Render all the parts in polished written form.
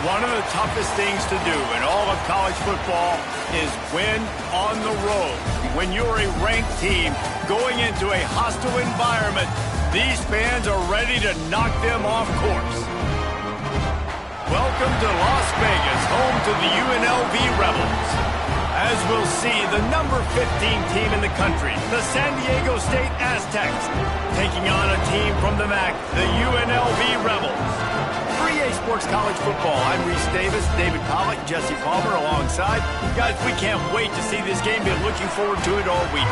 One of the toughest things to do in all of college football is win on the road. When you're a ranked team going into a hostile environment, these fans are ready to knock them off course. Welcome to Las Vegas, home to the UNLV Rebels. As we'll see, the number 15 team in the country, the Sdst Aztecs, taking on a team from the MAC, the UNLV Rebels. For EA Sports College Football, I'm Reese Davis, David Pollack, Jesse Palmer alongside. Guys, we can't wait to see this game. Been looking forward to it all week.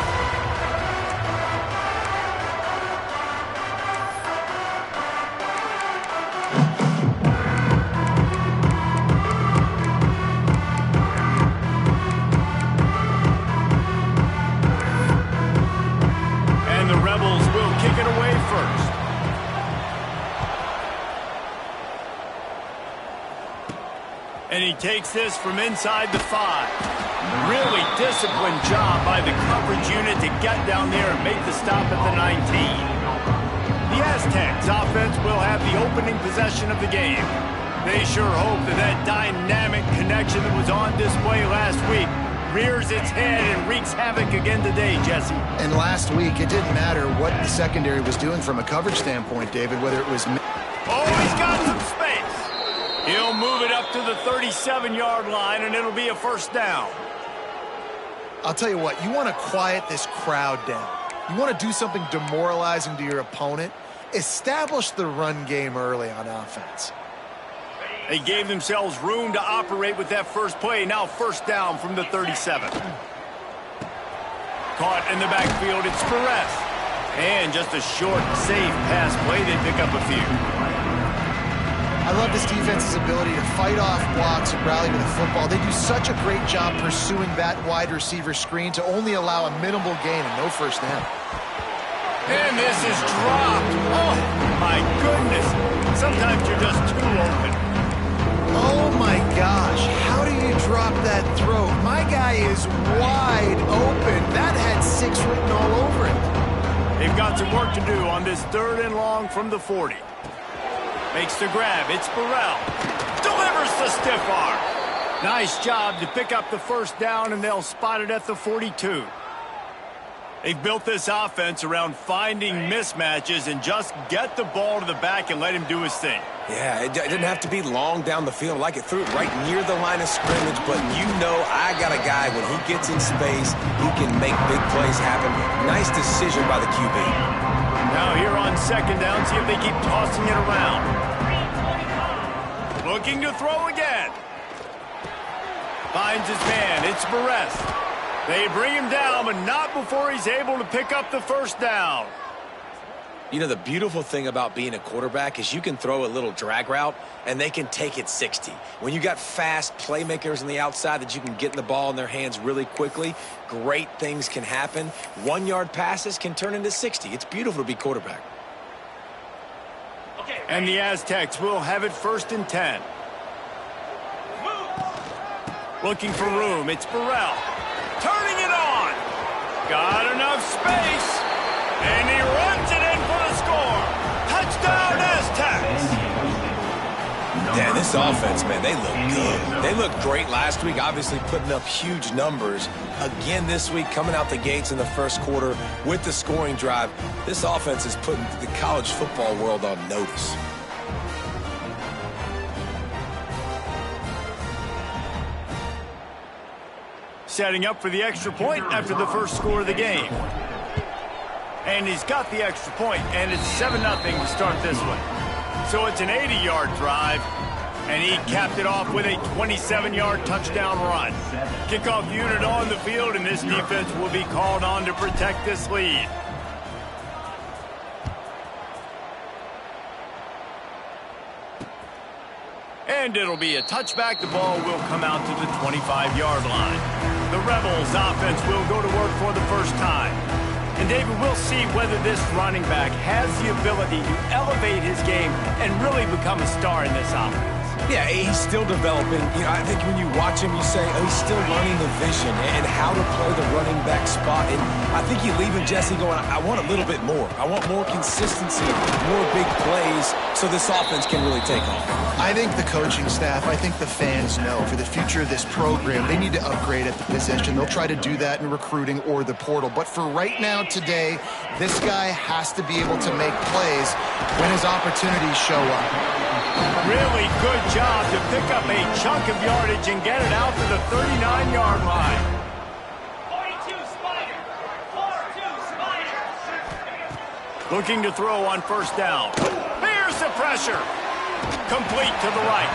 And he takes this from inside the 5. Really disciplined job by the coverage unit to get down there and make the stop at the 19. The Aztecs offense will have the opening possession of the game. They sure hope that that dynamic connection that was on display last week rears its head and wreaks havoc again today, Jesse. And last week, it didn't matter what the secondary was doing from a coverage standpoint, David, whether it was... Oh, he's got some space. He'll move it up to the 37-yard line, and it'll be a first down. I'll tell you what, you want to quiet this crowd down. You want to do something demoralizing to your opponent. Establish the run game early on offense. They gave themselves room to operate with that first play. Now first down from the 37. Caught in the backfield, it's Perez. And just a short, safe pass play. They pick up a few. I love this defense's ability to fight off blocks and rally to the football. They do such a great job pursuing that wide receiver screen to only allow a minimal gain and no first down. And this is dropped. Oh, my goodness. Sometimes you're just too open. Oh, my gosh. How do you drop that throw? My guy is wide open. That had 6 written all over it. They've got some work to do on this 3rd and long from the 40. Makes the grab. It's Burrell. Delivers the stiff arm. Nice job to pick up the first down, and they'll spot it at the 42. They've built this offense around finding mismatches and just get the ball to the back and let him do his thing. Yeah, it didn't have to be long down the field. Like it threw it right near the line of scrimmage, but you know I got a guy, when he gets in space, he can make big plays happen. Nice decision by the QB. Now here on second down, see if they keep tossing it around. Looking to throw again. Finds his man. It's Perez. They bring him down, but not before he's able to pick up the first down. You know, the beautiful thing about being a quarterback is you can throw a little drag route, and they can take it 60. When you got fast playmakers on the outside that you can get the ball in their hands really quickly, great things can happen. 1-yard passes can turn into 60. It's beautiful to be quarterback. And the Aztecs will have it 1st and 10. Looking for room. It's Burrell. Turning it on. Got enough space. And he runs it in for the score. Touchdown, Aztecs. Yeah, this offense, man, they look good. They looked great last week, obviously putting up huge numbers. Again this week, coming out the gates in the first quarter with the scoring drive. This offense is putting the college football world on notice. Setting up for the extra point after the first score of the game. And he's got the extra point, and it's 7-0 to start this one. So it's an 80-yard drive, and he capped it off with a 27-yard touchdown run. Kickoff unit on the field, and this defense will be called on to protect this lead. And it'll be a touchback. The ball will come out to the 25-yard line. The Rebels offense will go to work for the first time. And David, we'll see whether this running back has the ability to elevate his game and really become a star in this offense. Yeah, he's still developing. You know, I think when you watch him, you say, oh, he's still learning the vision and how to play the running back spot. And I think you leave him, Jesse, going, I want a little bit more. I want more consistency, more big plays, so this offense can really take off. I think the coaching staff, I think the fans know for the future of this program, they need to upgrade at the position. They'll try to do that in recruiting or the portal. But for right now, today, this guy has to be able to make plays when his opportunities show up. Really good job to pick up a chunk of yardage and get it out to the 39-yard line. 42 Spider. 4-2 Spider. Looking to throw on first down. Here's the pressure. Complete to the right.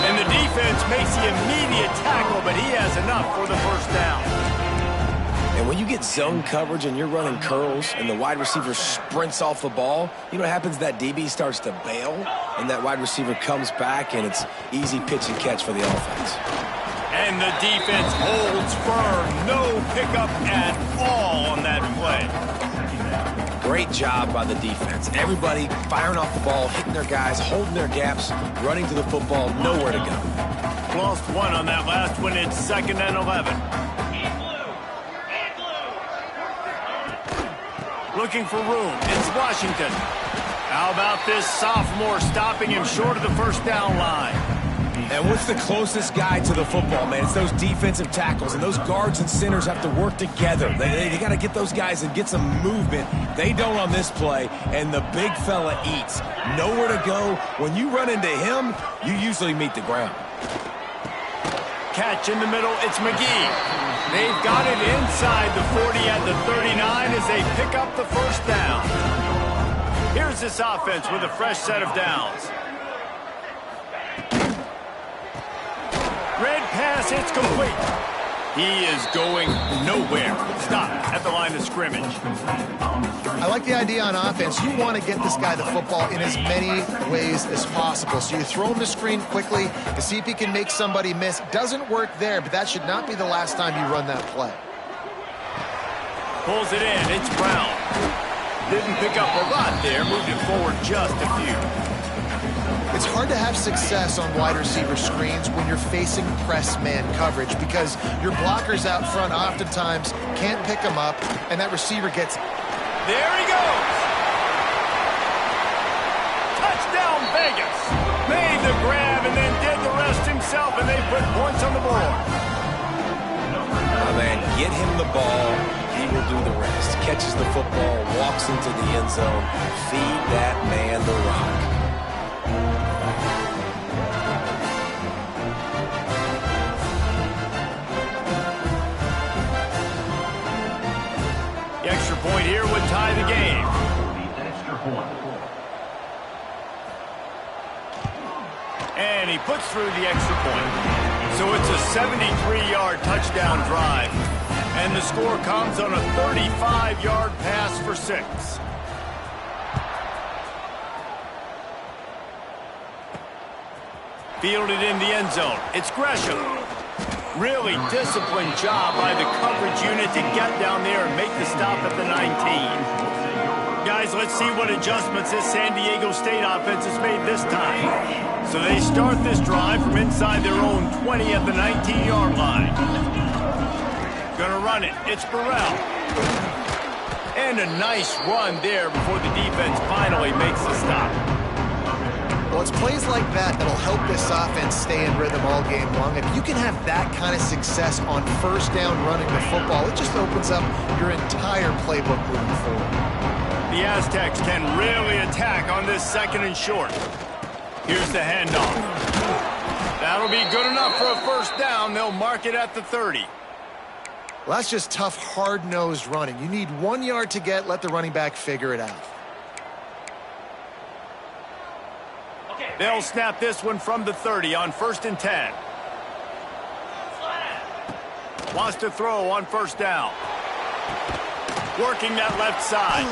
And the defense makes the immediate tackle, but he has enough for the first down. And when you get zone coverage and you're running curls and the wide receiver sprints off the ball, you know what happens? That DB starts to bail, and that wide receiver comes back, and it's easy pitch and catch for the offense. And the defense holds firm. No pickup at all on that play. Great job by the defense. Everybody firing off the ball, hitting their guys, holding their gaps, running to the football, nowhere to go. Lost one on that last one. It's 2nd and 11. Looking for room. It's Washington. How about this sophomore stopping him short of the first down line? And what's the closest guy to the football, man? It's those defensive tackles, and those guards and centers have to work together. They got to get those guys and get some movement. They don't on this play, and the big fella eats. Nowhere to go. When you run into him, you usually meet the ground. Catch in the middle. It's McGee. They've got it inside the 40 at the 39 as they pick up the first down. Here's this offense with a fresh set of downs. Red pass, it's complete. He is going nowhere. Stop at the line of scrimmage. I like the idea on offense. You want to get this guy the football in as many ways as possible. So you throw him the screen quickly to see if he can make somebody miss. Doesn't work there, but that should not be the last time you run that play. Pulls it in. It's Brown. Didn't pick up a lot there. Moved it forward just a few. It's hard to have success on wide receiver screens when you're facing press man coverage because your blockers out front oftentimes can't pick them up, and that receiver gets... There he goes! Touchdown Vegas! Made the grab and then did the rest himself, and they put points on the board. Oh, man, get him the ball. He will do the rest. Catches the football, walks into the end zone. Feed that man the rock. The extra point here would tie the game. And he puts through the extra point. So it's a 73-yard touchdown drive. And the score comes on a 35-yard pass for 6. Fielded in the end zone. It's Gresham. Really disciplined job by the coverage unit to get down there and make the stop at the 19. Guys, let's see what adjustments this San Diego State offense has made this time. So they start this drive from inside their own 20 at the 19-yard line. Gonna run it. It's Burrell. And a nice run there before the defense finally makes the stop. Well, it's plays like that that'll help this offense stay in rhythm all game long. If you can have that kind of success on first down running the football, it just opens up your entire playbook moving forward. The Aztecs can really attack on this 2nd and short. Here's the handoff. That'll be good enough for a first down. They'll mark it at the 30. Well, that's just tough, hard-nosed running. You need 1 yard to get, let the running back figure it out. They'll snap this one from the 30 on 1st and 10. Wants to throw on first down. Working that left side.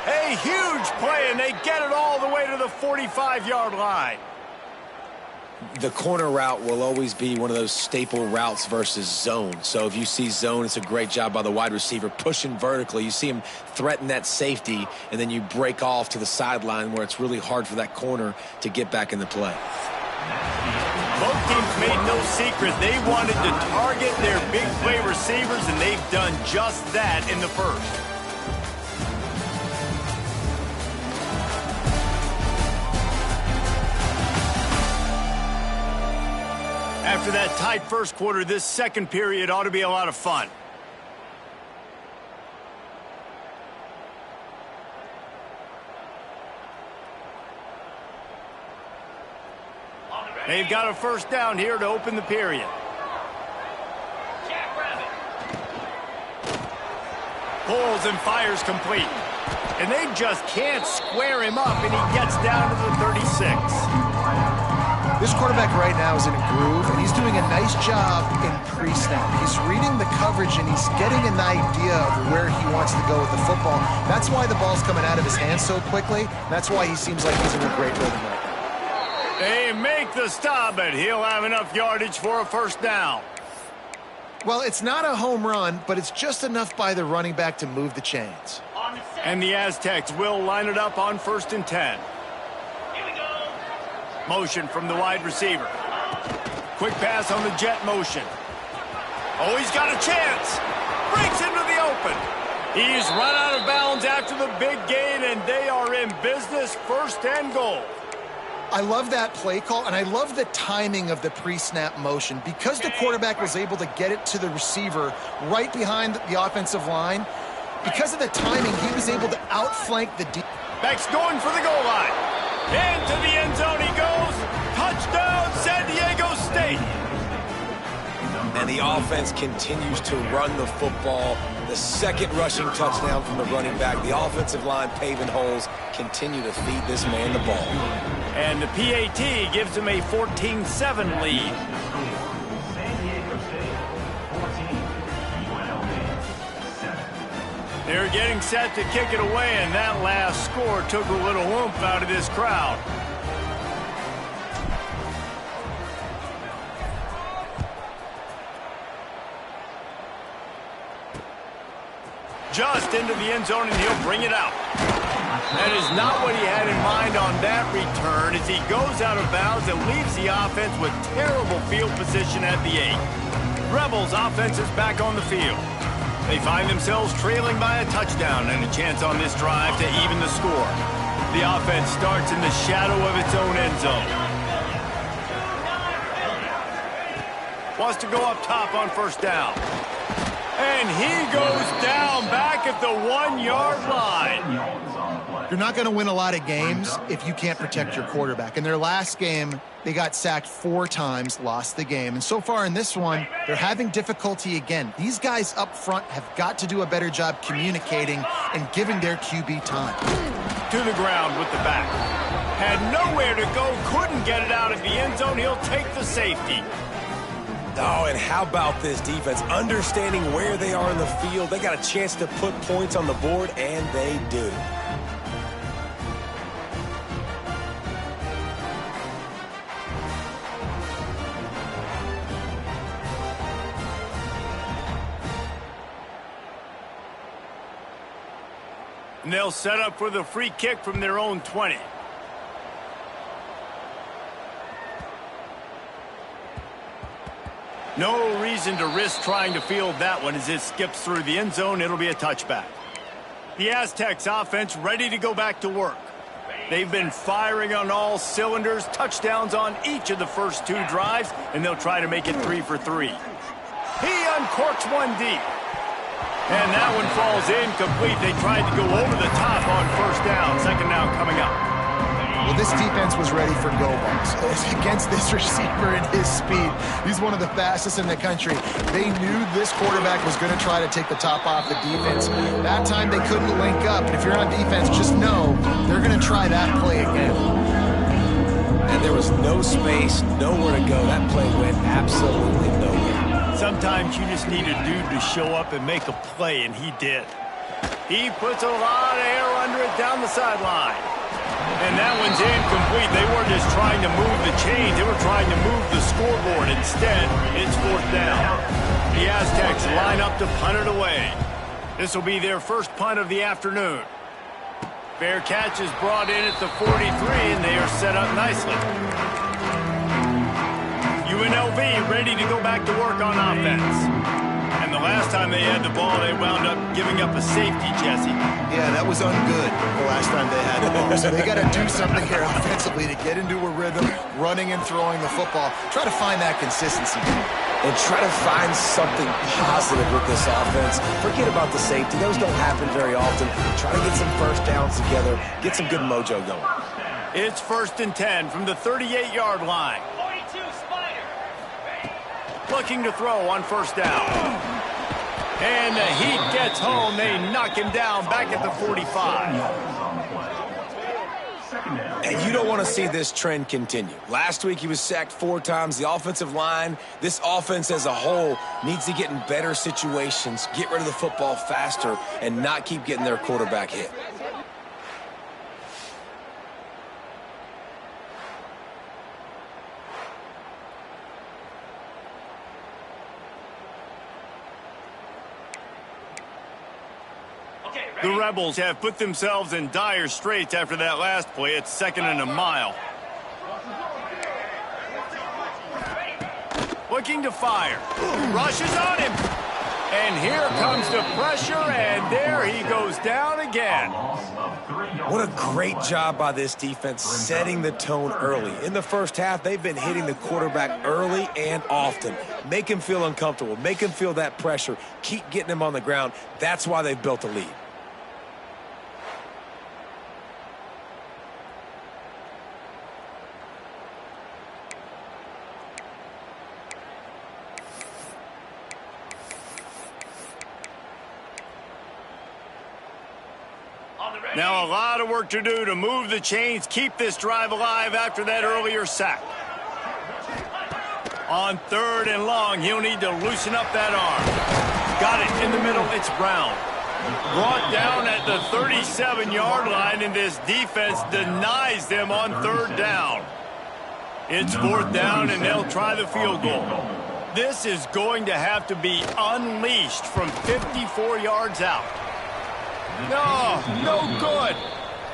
A huge play, and they get it all the way to the 45-yard line. The corner route will always be one of those staple routes versus zone. So if you see zone, it's a great job by the wide receiver pushing vertically. You see him threaten that safety, and then you break off to the sideline where it's really hard for that corner to get back in the play. Both teams made no secret. They wanted to target their big play receivers, and they've done just that in the first. After that tight first quarter, this second period ought to be a lot of fun. They've got a first down here to open the period. Pulls and fires complete. And they just can't square him up, and he gets down to the 36. This quarterback right now is in a groove, and he's doing a nice job in pre-snap. He's reading the coverage, and he's getting an idea of where he wants to go with the football. That's why the ball's coming out of his hands so quickly. That's why he seems like he's in a great rhythm right now. They make the stop, but he'll have enough yardage for a first down. Well, it's not a home run, but it's just enough by the running back to move the chains. And the Aztecs will line it up on 1st and 10. Here we go. Motion from the wide receiver. Quick pass on the jet motion. Oh, he's got a chance. Breaks into the open. He's run out of bounds after the big gain, and they are in business, 1st and goal. I love that play call, and I love the timing of the pre-snap motion. Because the quarterback was able to get it to the receiver right behind the offensive line, because of the timing, he was able to outflank the deep. Beck's going for the goal line. Into the end zone he goes. Touchdown, San Diego State. And the offense continues to run the football. The second rushing touchdown from the running back. The offensive line paving holes. Continue to feed this man the ball. And the PAT gives him a 14-7 lead. They're getting set to kick it away, and that last score took a little oomph out of this crowd. Just into the end zone, and he'll bring it out. That is not what he had in mind on that return, as he goes out of bounds and leaves the offense with terrible field position at the 8. Rebels offense is back on the field. They find themselves trailing by a touchdown and a chance on this drive to even the score. The offense starts in the shadow of its own end zone. Wants to go up top on 1st down. And he goes down back at the 1-yard line. You're not going to win a lot of games if you can't protect your quarterback. In their last game, they got sacked 4 times, lost the game. And so far in this one, they're having difficulty again. These guys up front have got to do a better job communicating and giving their QB time. To the ground with the back. Had nowhere to go, couldn't get it out of the end zone. He'll take the safety. Oh, and how about this defense? Understanding where they are in the field. They got a chance to put points on the board, and they do. And they'll set up for the free kick from their own 20. No reason to risk trying to field that one as it skips through the end zone. It'll be a touchback. The Aztecs offense ready to go back to work. They've been firing on all cylinders, touchdowns on each of the first 2 drives, and they'll try to make it 3 for 3. He uncorks one deep. And that one falls incomplete. They tried to go over the top on 1st down. 2nd down coming up. Well, this defense was ready for go balls against this receiver and his speed. He's one of the fastest in the country. They knew this quarterback was going to try to take the top off the defense. That time they couldn't link up. And if you're on defense, just know they're going to try that play again. And there was no space, nowhere to go. That play went absolutely nowhere. Sometimes you just need a dude to show up and make a play, and he did. He puts a lot of air under it down the sideline. And that one's incomplete. They weren't just trying to move the chains. They were trying to move the scoreboard. Instead, it's 4th down. The Aztecs line up to punt it away. This will be their first punt of the afternoon. Fair catch is brought in at the 43, and they are set up nicely. UNLV ready to go back to work on offense. And the last time they had the ball, they wound up giving up a safety, Jesse. Yeah, that was ungood the last time they had the ball. So they got to do something here offensively to get into a rhythm, running and throwing the football. Try to find that consistency. And try to find something positive with this offense. Forget about the safety. Those don't happen very often. Try to get some first downs together. Get some good mojo going. It's 1st and 10 from the 38-yard line. 42 Spider. Looking to throw on 1st down. And the Heat gets home. They knock him down back at the 45. And you don't want to see this trend continue. Last week he was sacked 4 times. The offensive line, this offense as a whole, needs to get in better situations, get rid of the football faster, and not keep getting their quarterback hit. The Rebels have put themselves in dire straits after that last play. It's 2nd and a mile. Looking to fire. Rushes on him. And here comes the pressure, and there he goes down again. What a great job by this defense setting the tone early. In the first half, they've been hitting the quarterback early and often. Make him feel uncomfortable. Make him feel that pressure. Keep getting him on the ground. That's why they've built a lead. Now a lot of work to do to move the chains, keep this drive alive after that earlier sack. On 3rd and long, he'll need to loosen up that arm. Got it in the middle, it's Brown. Brought down at the 37-yard line, and this defense denies them on 3rd down. It's 4th down, and they'll try the field goal. This is going to have to be unleashed from 54 yards out. No good.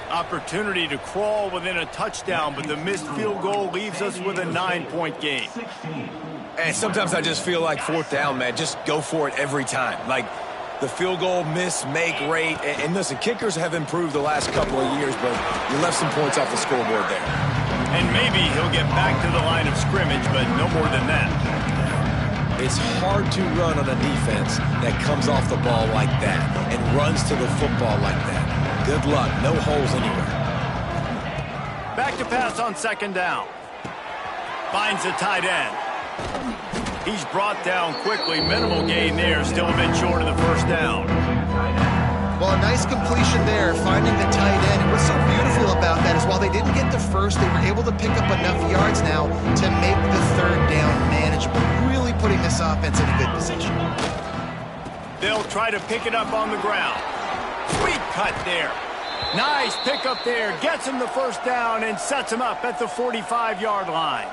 Opportunity to crawl within a touchdown, but the missed field goal leaves us with a 9-point game. And sometimes I just feel like 4th down, man, just go for it every time. Like the field goal miss, make rate. And listen, kickers have improved the last couple of years, but you left some points off the scoreboard there. And maybe he'll get back to the line of scrimmage, but no more than that. It's hard to run on a defense that comes off the ball like that and runs to the football like that. Good luck. No holes anywhere. Back to pass on 2nd down. Finds the tight end. He's brought down quickly. Minimal gain there. Still a bit short of the 1st down. Well, a nice completion there, finding the tight end. And what's so beautiful about that is while they didn't get the first, they were able to pick up enough yards now to make the 3rd down manageable. Really putting this offense in a good position. They'll try to pick it up on the ground. Sweet cut there. Nice pickup there. Gets him the 1st down and sets him up at the 45-yard line.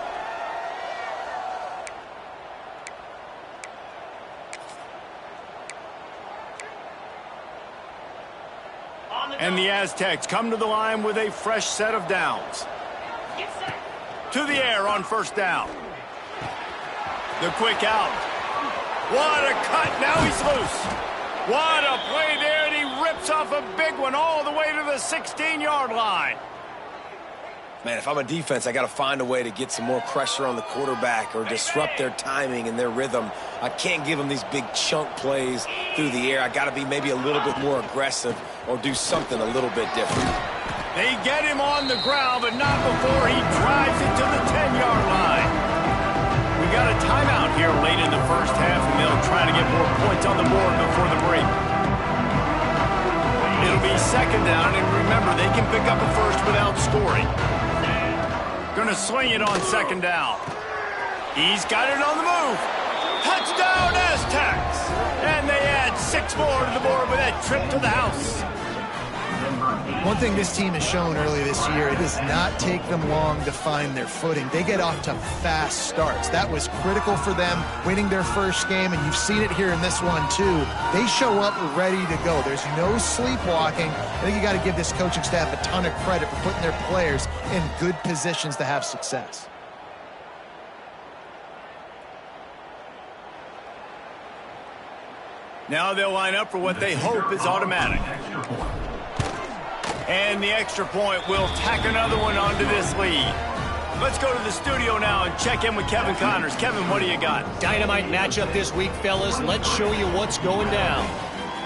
And the Aztecs come to the line with a fresh set of downs. To the air on 1st down. The quick out. What a cut. Now he's loose. What a play there, and he rips off a big one all the way to the 16-yard line. Man, if I'm a defense, I got to find a way to get some more pressure on the quarterback or disrupt their timing and their rhythm. I can't give them these big chunk plays through the air. I got to be maybe a little bit more aggressive or do something a little bit different. They get him on the ground, but not before he drives it to the 10-yard line. We got a timeout here late in the 1st half, and they'll try to get more points on the board before the break. It'll be 2nd down, and remember, they can pick up a first without scoring. Gonna swing it on 2nd down. He's got it on the move. Touchdown, Aztecs! And they add 6 more to the board with that trip to the house. One thing this team has shown early this year, it does not take them long to find their footing. They get off to fast starts. That was critical for them, winning their first game, and you've seen it here in this one too. They show up ready to go. There's no sleepwalking. I think you got to give this coaching staff a ton of credit for putting their players in good positions to have success. Now they'll line up for what they hope is automatic. And the extra point will tack another one onto this lead. Let's go to the studio now and check in with Kevin Connors. Kevin, what do you got? Dynamite matchup this week, fellas. Let's show you what's going down.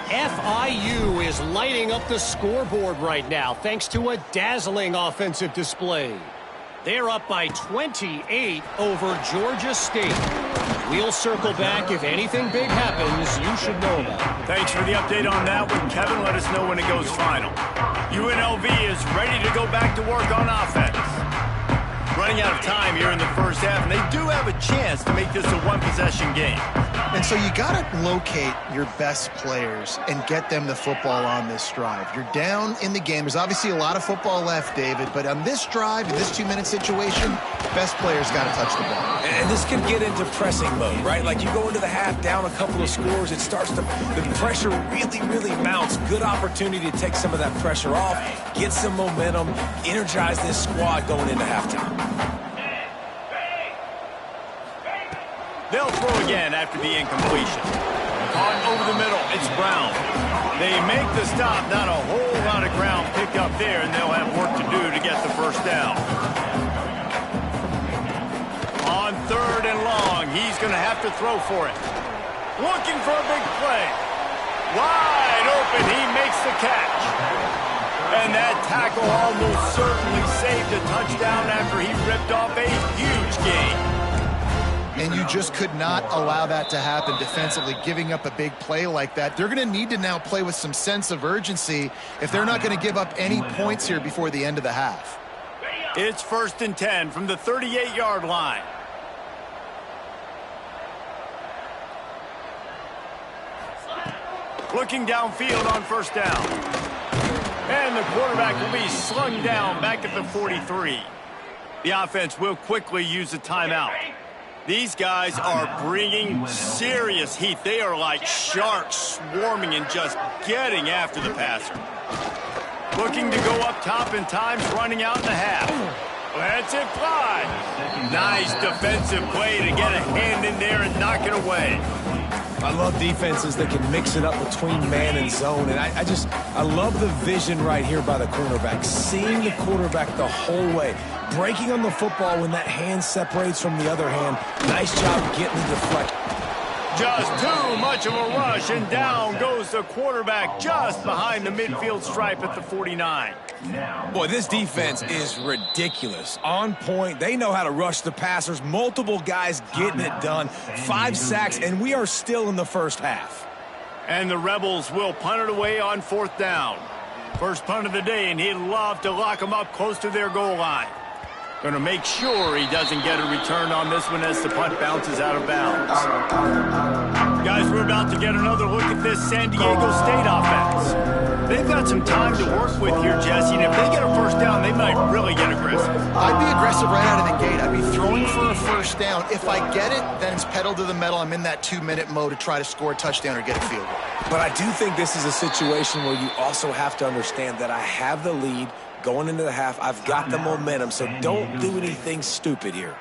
FIU is lighting up the scoreboard right now thanks to a dazzling offensive display. They're up by 28 over Georgia State. We'll circle back if anything big happens you should know about. Thanks for the update on that one, Kevin. Let us know when it goes final. UNLV is ready to go back to work on offense. Running out of time here in the first half, and they do have a chance to make this a one-possession game. And so you got to locate your best players and get them the football on this drive. You're down in the game. There's obviously a lot of football left, David, but on this drive, in this 2-minute situation, best players got to touch the ball. And this could get into pressing mode, right? Like you go into the half down a couple of scores, it starts to, the pressure really mounts. Good opportunity to take some of that pressure off, get some momentum, energize this squad going into halftime. They'll throw again after the incompletion. Caught over the middle, it's Brown. They make the stop, not a whole lot of ground picked up there, and they'll have work to do to get the first down. On 3rd and long, he's going to have to throw for it. Looking for a big play. Wide open, he makes the catch. And that tackle almost certainly saved a touchdown after he ripped off a huge gain. And you just could not allow that to happen defensively, giving up a big play like that. They're going to need to now play with some sense of urgency if they're not going to give up any points here before the end of the half. It's 1st and 10 from the 38-yard line. Looking downfield on 1st down. And the quarterback will be slung down back at the 43. The offense will quickly use a timeout. These guys are bringing serious heat. They are like sharks swarming and just getting after the passer. Looking to go up top in times, running out in the half. Lets it fly. Nice defensive play to get a hand in there and knock it away. I love defenses that can mix it up between man and zone, and I love the vision right here by the cornerback, seeing the quarterback the whole way, breaking on the football when that hand separates from the other hand. Nice job getting the deflection. Just too much of a rush, and down goes the quarterback just behind the midfield stripe at the 49. Boy, this defense is ridiculous. On point. They know how to rush the passers. Multiple guys getting it done. 5 sacks, and we are still in the first half. And the Rebels will punt it away on 4th down. First punt of the day, and he'd love to lock them up close to their goal line. Going to make sure he doesn't get a return on this one as the punt bounces out of bounds. Guys, we're about to get another look at this San Diego State offense. They've got some time to work with here, Jesse, and if they get a first down, they might really get aggressive. I'd be aggressive right out of the gate. I'd be throwing for a first down. If I get it, then it's pedal to the metal. I'm in that 2-minute mode to try to score a touchdown or get a field goal. But I do think this is a situation where you also have to understand that I have the lead going into the half. I've got the momentum, so don't do anything stupid here.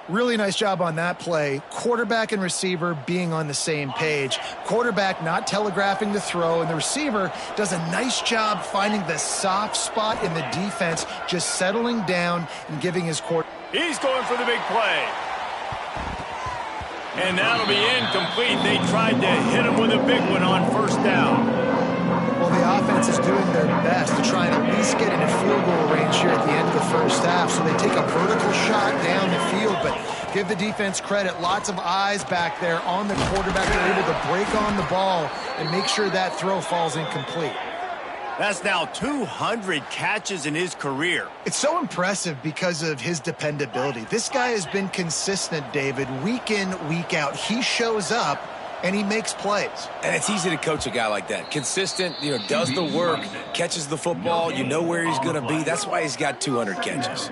Really nice job on that play. Quarterback and receiver being on the same page. Quarterback not telegraphing the throw, and the receiver does a nice job finding the soft spot in the defense, just settling down and giving his quarterback. He's going for the big play. And that'll be incomplete. They tried to hit him with a big one on 1st down. Well, the offense is doing their best to try and at least get into field goal range here at the end of the first half. So they take a vertical shot down the field, but give the defense credit. Lots of eyes back there on the quarterback. They're able to break on the ball and make sure that throw falls incomplete. That's now 200 catches in his career. It's so impressive because of his dependability. This guy has been consistent, David, week in, week out. He shows up and he makes plays. And it's easy to coach a guy like that. Consistent, does the work, catches the football, you know where he's going to be. That's why he's got 200 catches.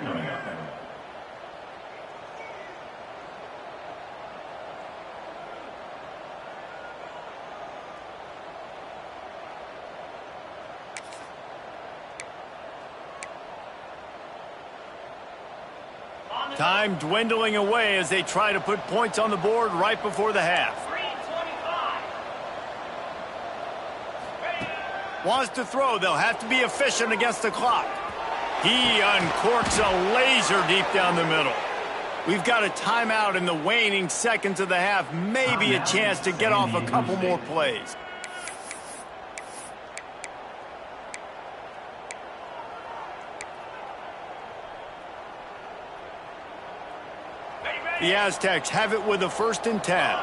Time dwindling away as they try to put points on the board right before the half. Wants to throw. They'll have to be efficient against the clock. He uncorks a laser deep down the middle. We've got a timeout in the waning seconds of the half. Maybe a chance to get off a couple more plays. The Aztecs have it with a 1st and 10.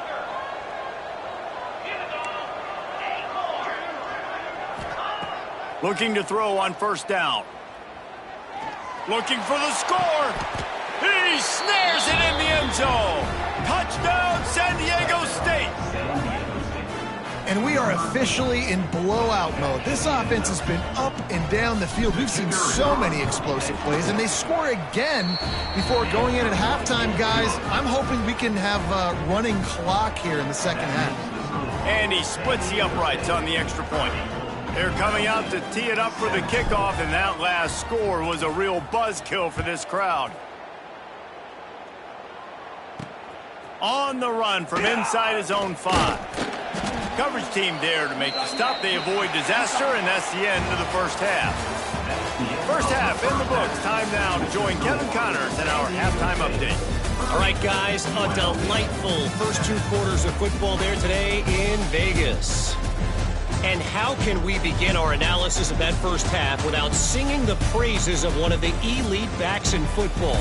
Looking to throw on 1st down. Looking for the score. He snares it in the end zone. Touchdown, San Diego State. And we are officially in blowout mode. This offense has been up and down the field. We've seen so many explosive plays, and they score again before going in at halftime, guys. I'm hoping we can have a running clock here in the second half. And he splits the uprights on the extra point. They're coming out to tee it up for the kickoff, and that last score was a real buzzkill for this crowd. On the run from inside his own 5. Coverage team there to make the stop. They avoid disaster, and that's the end of the first half. First half in the books. Time now to join Kevin Connors in our halftime update. All right, guys, a delightful first 2 quarters of football there today in Vegas. And how can we begin our analysis of that first half without singing the praises of one of the elite backs in football?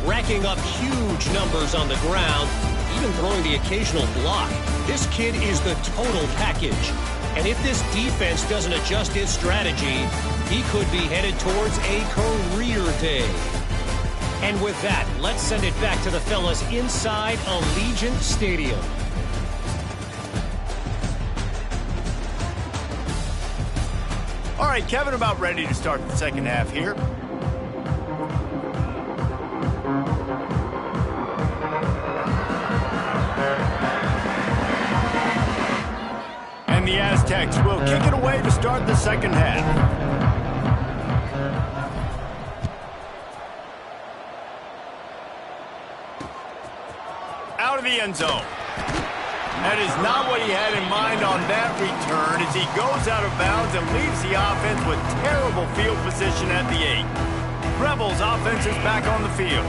Racking up huge numbers on the ground, even throwing the occasional block. This kid is the total package. And if this defense doesn't adjust its strategy, he could be headed towards a career day. And with that, let's send it back to the fellas inside Allegiant Stadium. All right, Kevin, about ready to start the second half here. And the Aztecs will kick it away to start the second half. Out of the end zone. That is not what he had in mind on that return as he goes out of bounds and leaves the offense with terrible field position at the 8. Rebels offense is back on the field.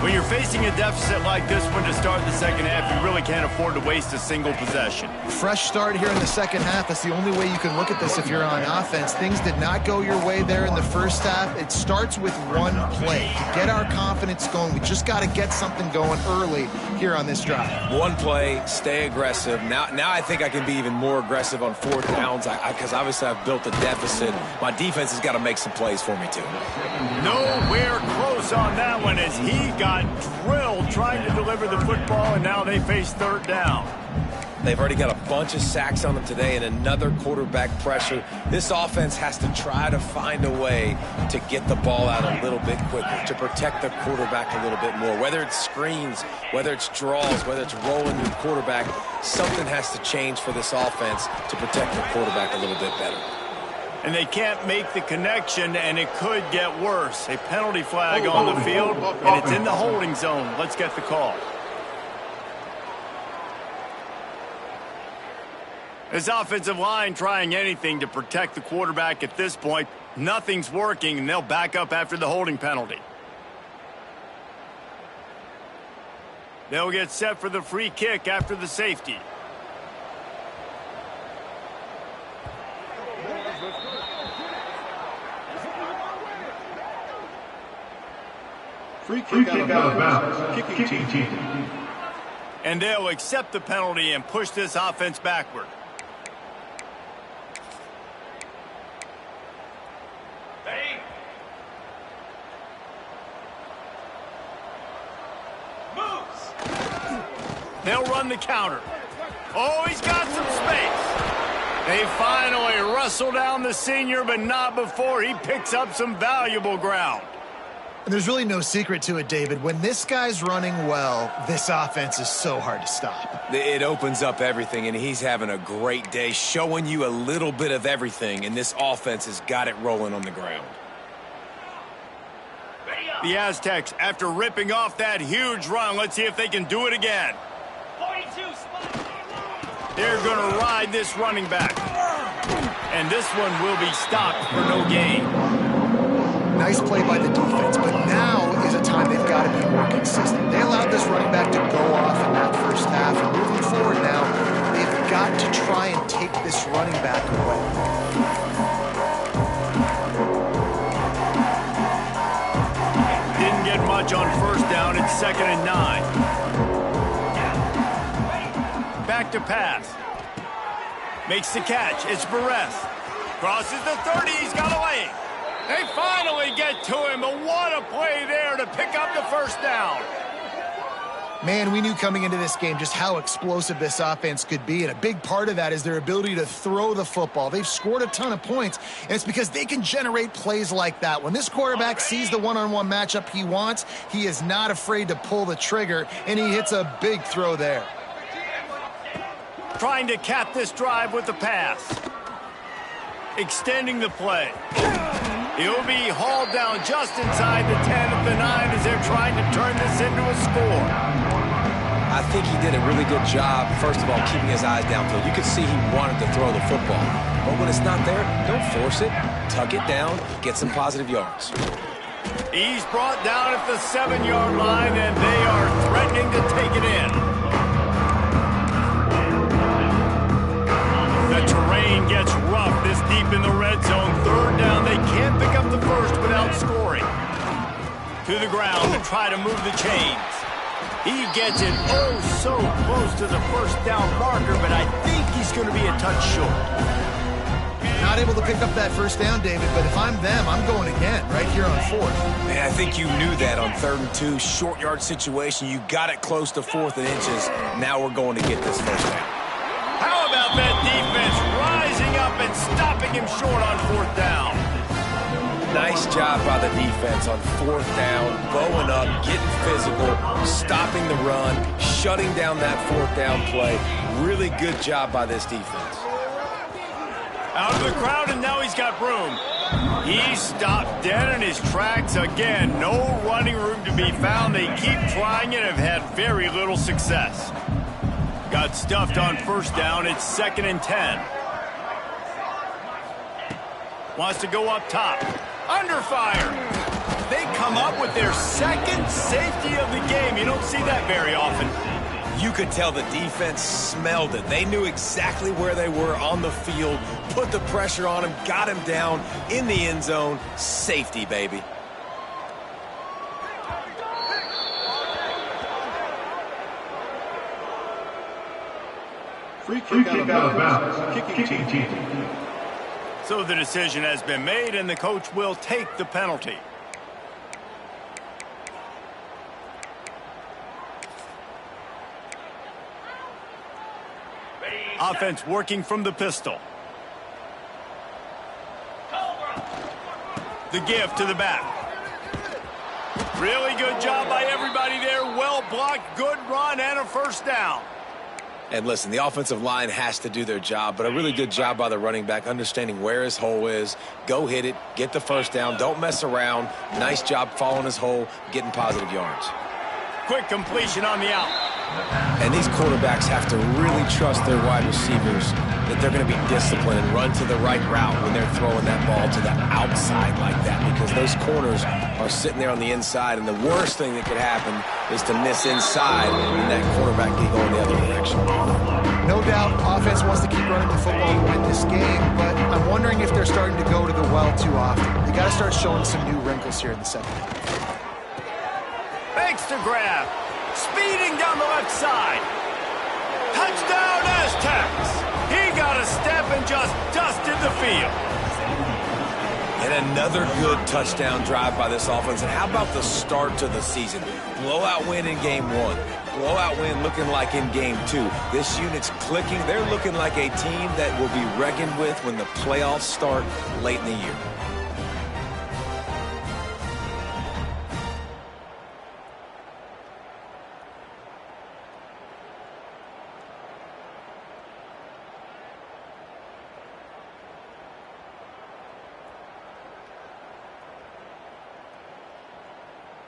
When you're facing a deficit like this one to start the second half, you really can't afford to waste a single possession. Fresh start here in the second half. That's the only way you can look at this if you're on offense. Things did not go your way there in the first half. It starts with one play. To get our confidence going, we just got to get something going early here on this drive. One play, stay aggressive. Now I think I can be even more aggressive on 4th downs because obviously I've built a deficit. My defense has got to make some plays for me too. Nowhere close on that one as he got drilled trying to deliver the football, and now they face 3rd down. They've already got a bunch of sacks on them today and another quarterback pressure. This offense has to try to find a way to get the ball out a little bit quicker, to protect the quarterback a little bit more. Whether it's screens, whether it's draws, whether it's rolling your quarterback, something has to change for this offense to protect the quarterback a little bit better. And they can't make the connection, and it could get worse. A penalty flag on the field, and it's in the holding zone. Let's get the call. This offensive line trying anything to protect the quarterback at this point. Nothing's working, and they'll back up after the holding penalty. They'll get set for the free kick after the safety. Free kick out of bounds. Kicking team. And they'll accept the penalty and push this offense backward. Ready? Moves. They'll run the counter. Oh, he's got some space. They finally wrestle down the senior, but not before he picks up some valuable ground. And there's really no secret to it, David. When this guy's running well, this offense is so hard to stop. It opens up everything, and he's having a great day, showing you a little bit of everything, and this offense has got it rolling on the ground. The Aztecs, after ripping off that huge run, let's see if they can do it again. 42 spot. They're going to ride this running back. And this one will be stopped for no gain. Nice play by the defense, but now is a time they've got to be more consistent. They allowed this running back to go off in that first half, and moving forward now, they've got to try and take this running back away. Didn't get much on first down. It's 2nd and 9. Back to pass. Makes the catch. It's Perez. Crosses the 30. He's got a lane. They finally get to him, but what a play there to pick up the first down. Man, we knew coming into this game just how explosive this offense could be, and a big part of that is their ability to throw the football. They've scored a ton of points, and it's because they can generate plays like that. When this quarterback sees the one-on-one matchup he wants, he is not afraid to pull the trigger, and he hits a big throw there. Trying to cap this drive with the pass. Extending the play. He'll be hauled down just inside the 10 at the 9 as they're trying to turn this into a score. I think he did a really good job, first of all, keeping his eyes downfield. You could see he wanted to throw the football. But when it's not there, don't force it. Tuck it down, get some positive yards. He's brought down at the 7-yard line, and they are threatening to take it in. The terrain gets rough this deep in the red zone. 3rd down, they can't pick up the first without scoring. To the ground to try to move the chains. He gets it oh so close to the first down marker, but I think he's going to be a touch short. Not able to pick up that first down, David, but if I'm them, I'm going again right here on 4th. Man, I think you knew that on 3rd and 2, short yard situation. You got it close to 4th and inches. Now we're going to get this first down. How about that defense rising up and stopping him short on 4th down? Nice job by the defense on 4th down, bowing up, getting physical, stopping the run, shutting down that 4th down play. Really good job by this defense. Out of the crowd, and now he's got room. He stopped dead in his tracks again. No running room to be found. They keep trying and have had very little success. Got stuffed on first down. It's 2nd and 10. Wants to go up top. Under fire. They come up with their 2nd safety of the game. You don't see that very often. You could tell the defense smelled it. They knew exactly where they were on the field, put the pressure on him, got him down in the end zone. Safety, baby. Free kick out of bounds. Kicking team. So the decision has been made, and the coach will take the penalty. Offense working from the pistol. The give to the back. Really good job by everybody there. Well blocked, good run, and a first down. And listen, the offensive line has to do their job, but a really good job by the running back, understanding where his hole is. Go hit it, get the first down, don't mess around. Nice job following his hole, getting positive yards. Quick completion on the out. And these quarterbacks have to really trust their wide receivers that they're going to be disciplined and run to the right route when they're throwing that ball to the outside like that, because those corners are sitting there on the inside, and the worst thing that could happen is to miss inside and that quarterback get going the other direction. No doubt, offense wants to keep running the football to win this game, but I'm wondering if they're starting to go to the well too often. They got to start showing some new wrinkles here in the second half. Fakes to grab. Speeding down the left side. Touchdown, Aztecs. He got a step and just dusted the field. And another good touchdown drive by this offense. And how about the start to the season? Blowout win in game 1. Blowout win looking like in game 2. This unit's clicking. They're looking like a team that will be reckoned with when the playoffs start late in the year.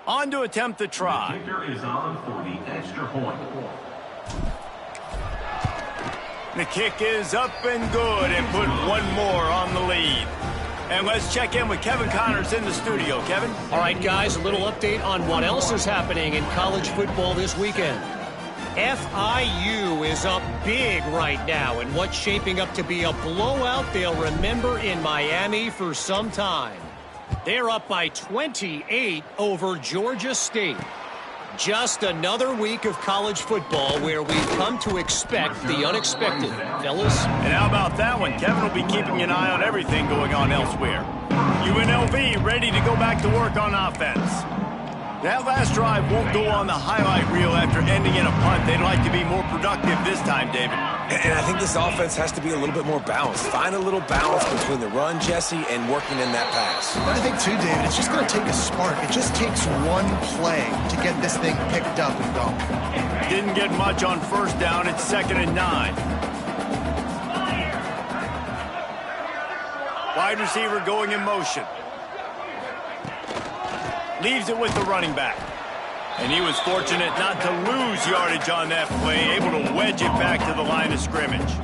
On to attempt the try. The kicker is on for the extra point. The kick is up and good and put one more on the lead. And let's check in with Kevin Connors in the studio. Kevin? All right, guys, a little update on what else is happening in college football this weekend. FIU is up big right now in what's shaping up to be a blowout they'll remember in Miami for some time. They're up by 28 over Georgia State. Just another week of college football where we've come to expect the unexpected, fellas. And how about that one? Kevin will be keeping an eye on everything going on elsewhere. UNLV ready to go back to work on offense. That last drive won't go on the highlight reel after ending in a punt. They'd like to be more productive this time, David. And I think this offense has to be a little bit more balanced. Find a little balance between the run, Jesse, and working in that pass. But I think, too, David, it's just going to take a spark. It just takes one play to get this thing picked up and going. Didn't get much on first down. It's 2nd and 9. Wide receiver going in motion. Leaves it with the running back. And he was fortunate not to lose yardage on that play, able to wedge it back to the line of scrimmage.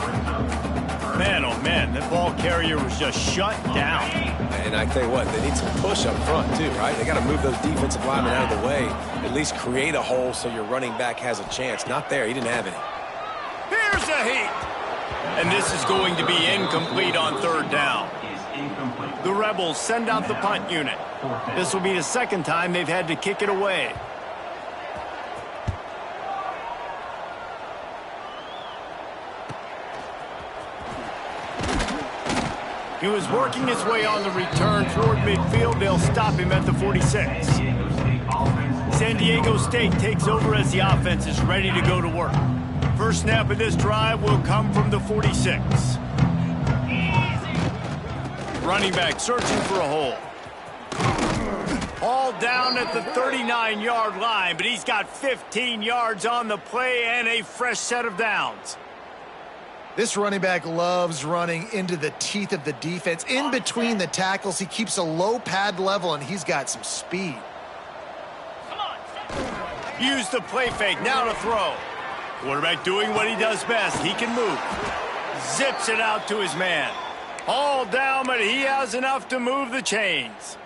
Man, oh man, that ball carrier was just shut down. And I tell you what, they need some push up front too, right? They got to move those defensive linemen out of the way, at least create a hole so your running back has a chance. Not there, he didn't have any. Here's a heat. And this is going to be incomplete on 3rd down. The Rebels send out the punt unit. This will be the 2nd time they've had to kick it away. He was working his way on the return toward midfield. They'll stop him at the 46. San Diego State takes over as the offense is ready to go to work. First snap of this drive will come from the 46. Running back searching for a hole. All down at the 39-yard line, but he's got 15 yards on the play and a fresh set of downs. This running back loves running into the teeth of the defense. In between the tackles, he keeps a low pad level, and he's got some speed. Use the play fake, now to throw. Quarterback doing what he does best. He can move. Zips it out to his man. All down, but he has enough to move the chains.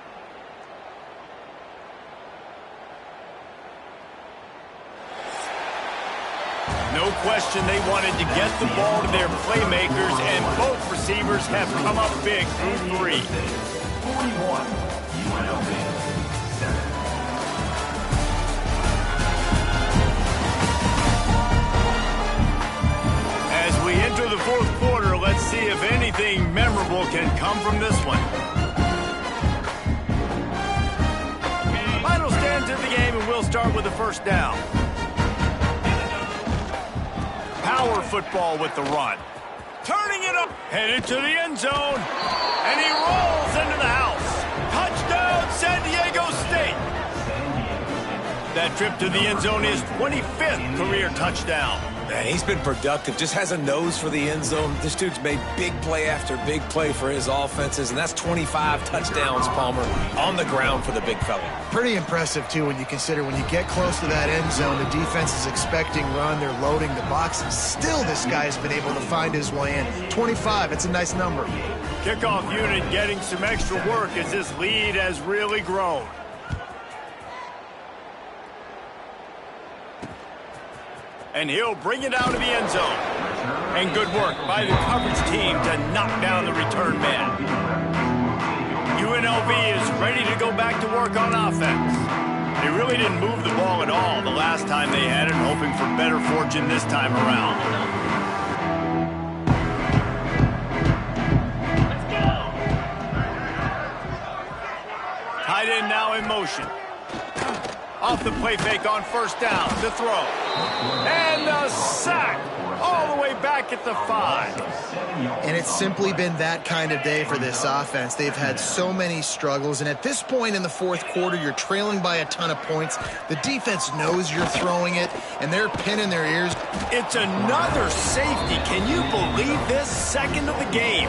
No question they wanted to get the ball to their playmakers, and both receivers have come up big through 3. 41, UNLV. As we enter the 4th quarter, let's see if anything memorable can come from this one. Final stands of the game, and we'll start with the first down. Power football with the run. Turning it up, headed to the end zone, and he rolls into the house. Touchdown, San Diego State. That trip to the end zone is 25th career touchdown. Man, he's been productive, just has a nose for the end zone. This dude's made big play after big play for his offenses, and that's 25 touchdowns, Palmer, on the ground for the big fella. Pretty impressive, too, when you consider when you get close to that end zone, the defense is expecting run, they're loading the boxes. Still, this guy's been able to find his way in. 25, it's a nice number. Kickoff unit getting some extra work as this lead has really grown. And he'll bring it out of the end zone. And good work by the coverage team to knock down the return man. UNLV is ready to go back to work on offense. They really didn't move the ball at all the last time they had it, hoping for better fortune this time around. Tight end now in motion. Off the play fake on first down, the throw. And a sack all the way back at the 5. And it's simply been that kind of day for this offense. They've had so many struggles, and at this point in the 4th quarter, you're trailing by a ton of points. The defense knows you're throwing it, and they're pinning their ears. It's another safety. Can you believe this? 2nd of the game.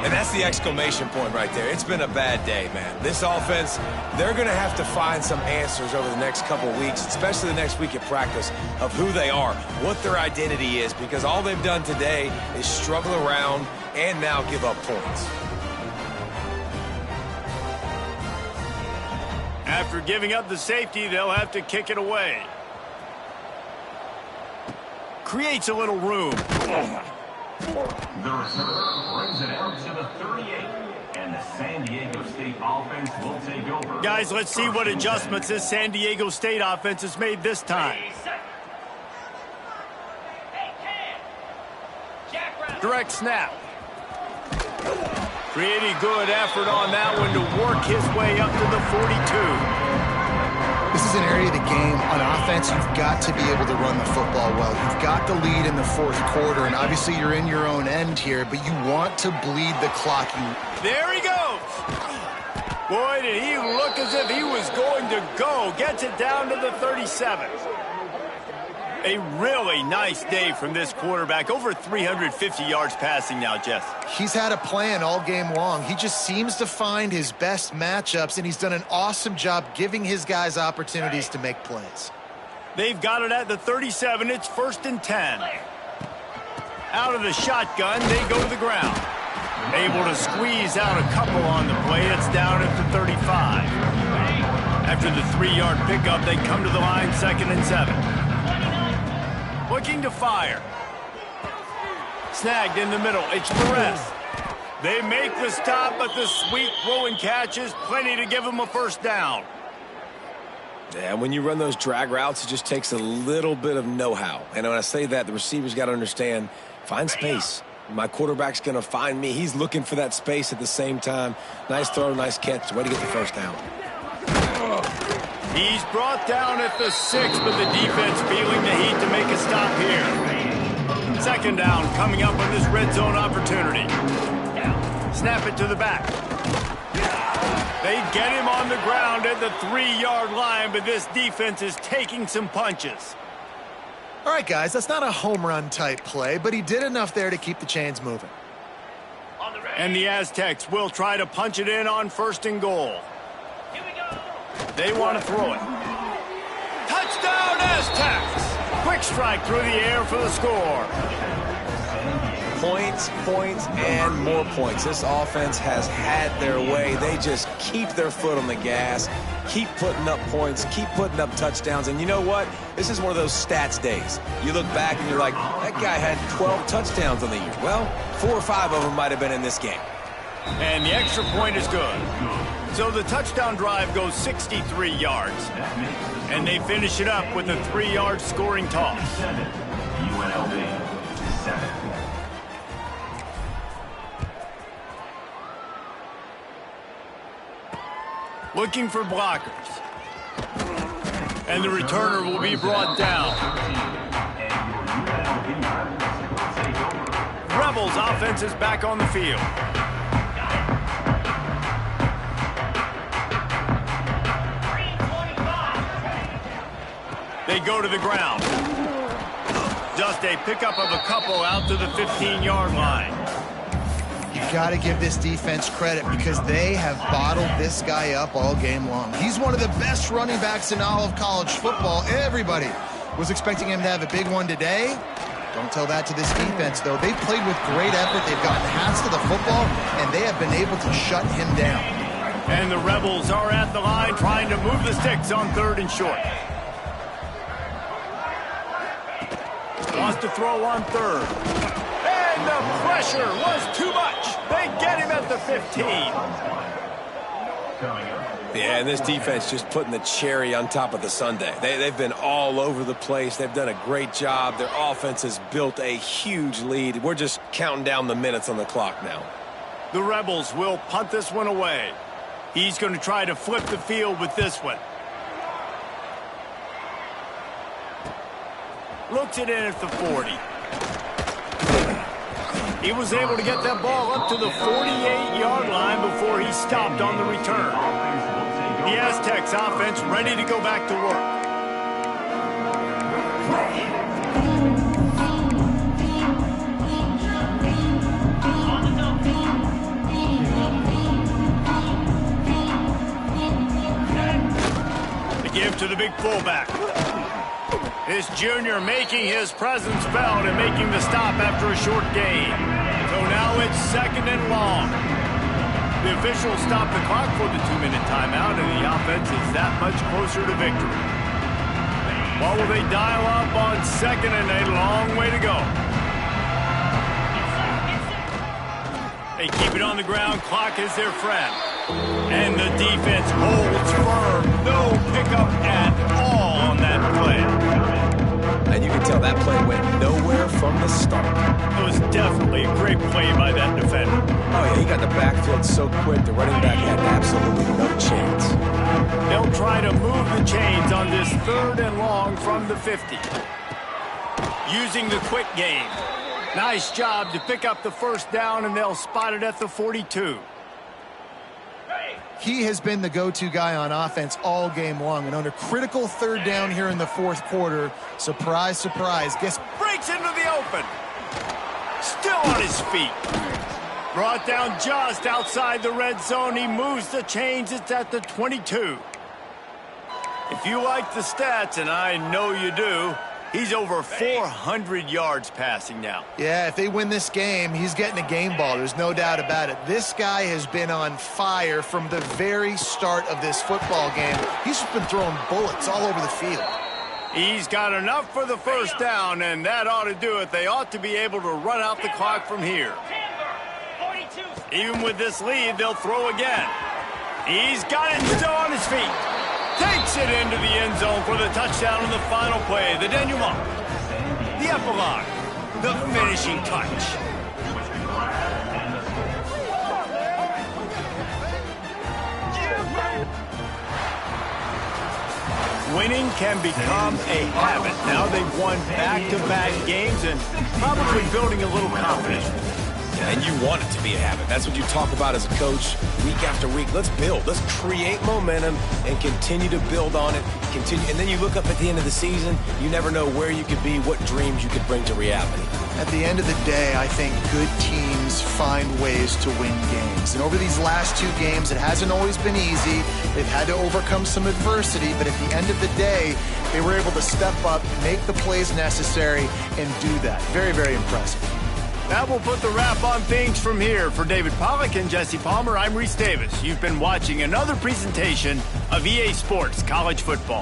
And that's the exclamation point right there. It's been a bad day, man. This offense, they're going to have to find some answers over the next couple weeks, especially the next week at practice, of who they are, what their identity is, because all they've done today is struggle around and now give up points. After giving up the safety, they'll have to kick it away. Creates a little room. The receiver brings it out to the 38. And the San Diego State offense will take over. Guys, let's see what adjustments this San Diego State offense has made this time. Direct snap. Pretty good effort on that one to work his way up to the 42. This is an area of the game on offense you've got to be able to run the football well. You've got the lead in the fourth quarter, and obviously you're in your own end here, but you want to bleed the clock. There he goes. Boy, did he look as if he was going to go. Gets it down to the 37. A really nice day from this quarterback. Over 350 yards passing now, Jess. He's had a plan all game long. He just seems to find his best matchups, and he's done an awesome job giving his guys opportunities to make plays. They've got it at the 37. It's 1st and 10. Out of the shotgun, they go to the ground. Able to squeeze out a couple on the play. It's down at the 35. After the 3-yard pickup, they come to the line 2nd and 7. Looking to fire. Snagged in the middle. It's Perez. They make the stop, but the sweet throw and catch is plenty to give them a first down. Yeah, when you run those drag routes, it just takes a little bit of know-how. And when I say that, the receiver's got to understand, find space. My quarterback's going to find me. He's looking for that space at the same time. Nice throw, nice catch. Way to get the first down. He's brought down at the 6, but the defense feeling the heat to make a stop here. 2nd down coming up on this red zone opportunity. Snap it to the back. They get him on the ground at the 3-yard line, but this defense is taking some punches. All right, guys, that's not a home run type play, but he did enough there to keep the chains moving. And the Aztecs will try to punch it in on 1st and goal. They want to throw it. Touchdown, Aztecs! Quick strike through the air for the score. Points, points, and more points. This offense has had their way. They just keep their foot on the gas, keep putting up points, keep putting up touchdowns. And you know what? This is one of those stats days. You look back and you're like, that guy had 12 touchdowns on the year. Well, 4 or 5 of them might have been in this game. And the extra point is good. So the touchdown drive goes 63 yards. And they finish it up with a 3-yard scoring toss. UNLV 7. Looking for blockers. And the returner will be brought down. Rebels offense is back on the field. They go to the ground. Just a pickup of a couple out to the 15-yard line. You got to give this defense credit because they have bottled this guy up all game long. He's one of the best running backs in all of college football. Everybody was expecting him to have a big one today. Don't tell that to this defense, though. They've played with great effort. They've gotten hands to the football, and they have been able to shut him down. And the Rebels are at the line trying to move the sticks on 3rd and short. Wants to throw on 3rd. And the pressure was too much. They get him at the 15. Yeah, and this defense just putting the cherry on top of the sundae. They've been all over the place. They've done a great job. Their offense has built a huge lead. We're just counting down the minutes on the clock now. The Rebels will punt this one away. He's going to try to flip the field with this one. Looks it in at the 40. He was able to get that ball up to the 48-yard line before he stopped on the return. The Aztecs offense ready to go back to work. him to the big fullback. This junior making his presence felt and making the stop after a short gain. So now it's 2nd and long. The officials stop the clock for the 2-minute timeout, and the offense is that much closer to victory. What will they dial up on 2nd and a long way to go? They keep it on the ground. Clock is their friend. And the defense holds firm. No pickup at all on that play. And you can tell that play went nowhere from the start. It was definitely a great play by that defender. Oh, yeah, he got the backfield so quick, the running back had absolutely no chance. They'll try to move the chains on this 3rd and long from the 50. Using the quick game. Nice job to pick up the 1st down, and they'll spot it at the 42. He has been the go-to guy on offense all game long, and on a critical 3rd down here in the 4th quarter, surprise, surprise, Breaks into the open. Still on his feet. Brought down just outside the red zone. He moves the chains. It's at the 22. If you like the stats, and I know you do, he's over 400 yards passing now. Yeah, if they win this game, he's getting a game ball. There's no doubt about it. This guy has been on fire from the very start of this football game. He's just been throwing bullets all over the field. He's got enough for the 1st down, and that ought to do it. They ought to be able to run out the clock from here. Even with this lead, they'll throw again. He's got it still on his feet. Takes it into the end zone for the touchdown on the final play. The denouement, the epilogue, the finishing touch. Winning can become a habit. Now they've won back-to-back games and probably building a little confidence. And you want it to be a habit. That's what you talk about as a coach week after week. Let's build. Let's create momentum and continue to build on it. And then you look up at the end of the season, you never know where you could be, what dreams you could bring to reality. At the end of the day, I think good teams find ways to win games. And over these last 2 games, it hasn't always been easy. They've had to overcome some adversity, but at the end of the day, they were able to step up, make the plays necessary, and do that. Very, very impressive. That will put the wrap on things from here. For David Pollack and Jesse Palmer, I'm Reese Davis. You've been watching another presentation of EA Sports College Football.